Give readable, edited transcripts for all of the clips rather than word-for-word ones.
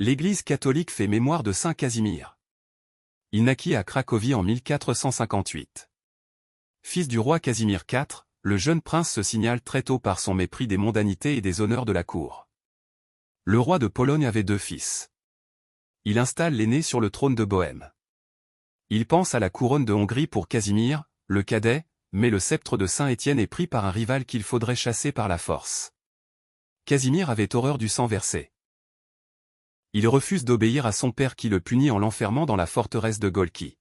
L'Église catholique fait mémoire de saint Casimir. Il naquit à Cracovie en 1458. Fils du roi Casimir IV, le jeune prince se signale très tôt par son mépris des mondanités et des honneurs de la cour. Le roi de Pologne avait 2 fils. Il installe l'aîné sur le trône de Bohême. Il pense à la couronne de Hongrie pour Casimir, le cadet, mais le sceptre de Saint-Étienne est pris par un rival qu'il faudrait chasser par la force. Casimir avait horreur du sang versé. Il refuse d'obéir à son père qui le punit en l'enfermant dans la forteresse de Golki.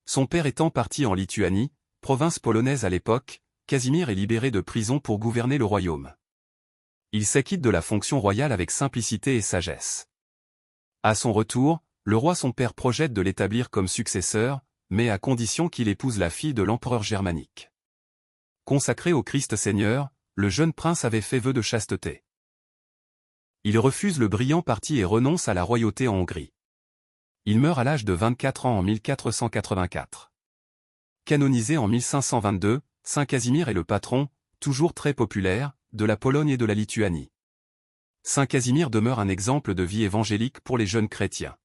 Son père étant parti en Lituanie, province polonaise à l'époque, Casimir est libéré de prison pour gouverner le royaume. Il s'acquitte de la fonction royale avec simplicité et sagesse. À son retour, le roi son père projette de l'établir comme successeur, mais à condition qu'il épouse la fille de l'empereur germanique. Consacré au Christ Seigneur, le jeune prince avait fait vœu de chasteté. Il refuse le brillant parti et renonce à la royauté en Hongrie. Il meurt à l'âge de 24 ans en 1484. Canonisé en 1522, saint Casimir est le patron, toujours très populaire, de la Pologne et de la Lituanie. Saint Casimir demeure un exemple de vie évangélique pour les jeunes chrétiens.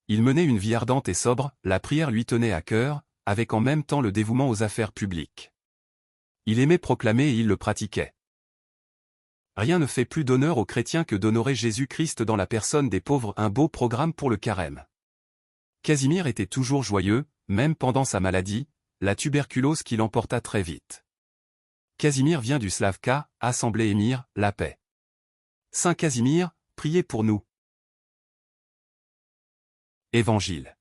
Il menait une vie ardente et sobre, la prière lui tenait à cœur, avec en même temps le dévouement aux affaires publiques. Il aimait proclamer et il le pratiquait. Rien ne fait plus d'honneur aux chrétiens que d'honorer Jésus-Christ dans la personne des pauvres, un beau programme pour le carême. Casimir était toujours joyeux, même pendant sa maladie, la tuberculose qui l'emporta très vite. Casimir vient du slave Ka, assemblée émir, la paix. Saint Casimir, priez pour nous. Évangile.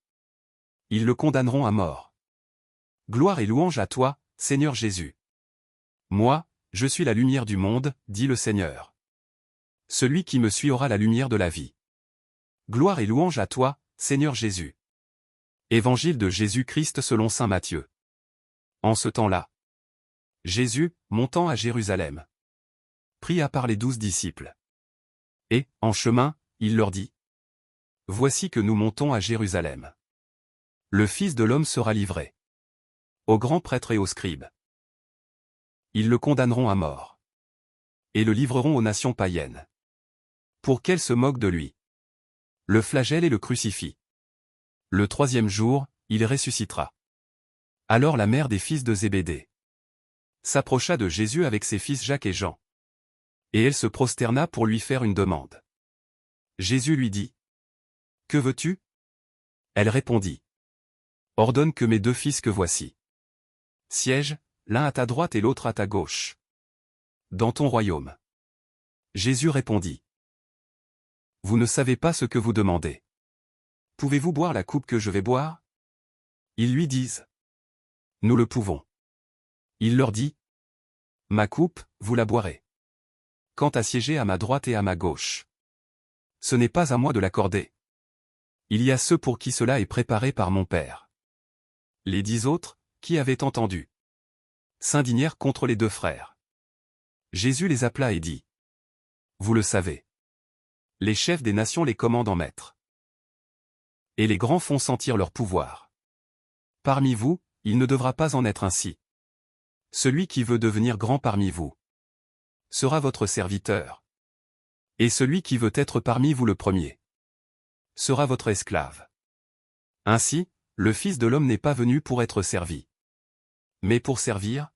Ils le condamneront à mort. Gloire et louange à toi, Seigneur Jésus. Moi, je suis la lumière du monde, dit le Seigneur. Celui qui me suit aura la lumière de la vie. Gloire et louange à toi, Seigneur Jésus. Évangile de Jésus-Christ selon saint Matthieu. En ce temps-là, Jésus, montant à Jérusalem, pria par les 12 disciples. Et, en chemin, il leur dit : Voici que nous montons à Jérusalem. Le Fils de l'homme sera livré aux grands prêtres et aux scribes. Ils le condamneront à mort. Et le livreront aux nations païennes, pour qu'elles se moquent de lui. Le flagellent et le crucifient. Le 3e jour, il ressuscitera. Alors la mère des fils de Zébédée s'approcha de Jésus avec ses fils Jacques et Jean. Et elle se prosterna pour lui faire une demande. Jésus lui dit : Que veux-tu ? Elle répondit : Ordonne que mes 2 fils que voici siègent, l'un à ta droite et l'autre à ta gauche, dans ton royaume. Jésus répondit : Vous ne savez pas ce que vous demandez. Pouvez-vous boire la coupe que je vais boire ? Ils lui disent : Nous le pouvons. Il leur dit : Ma coupe, vous la boirez. Quant à siéger à ma droite et à ma gauche, ce n'est pas à moi de l'accorder. Il y a ceux pour qui cela est préparé par mon Père. Les 10 autres, qui avaient entendu, s'indignèrent contre les 2 frères. Jésus les appela et dit : Vous le savez. Les chefs des nations les commandent en maîtres. Et les grands font sentir leur pouvoir. Parmi vous, il ne devra pas en être ainsi. Celui qui veut devenir grand parmi vous sera votre serviteur. Et celui qui veut être parmi vous le premier sera votre esclave. Ainsi, le Fils de l'homme n'est pas venu pour être servi, mais pour servir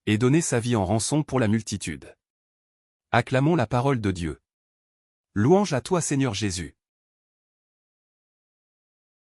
et donner sa vie en rançon pour la multitude. Acclamons la parole de Dieu. Louange à toi Seigneur Jésus.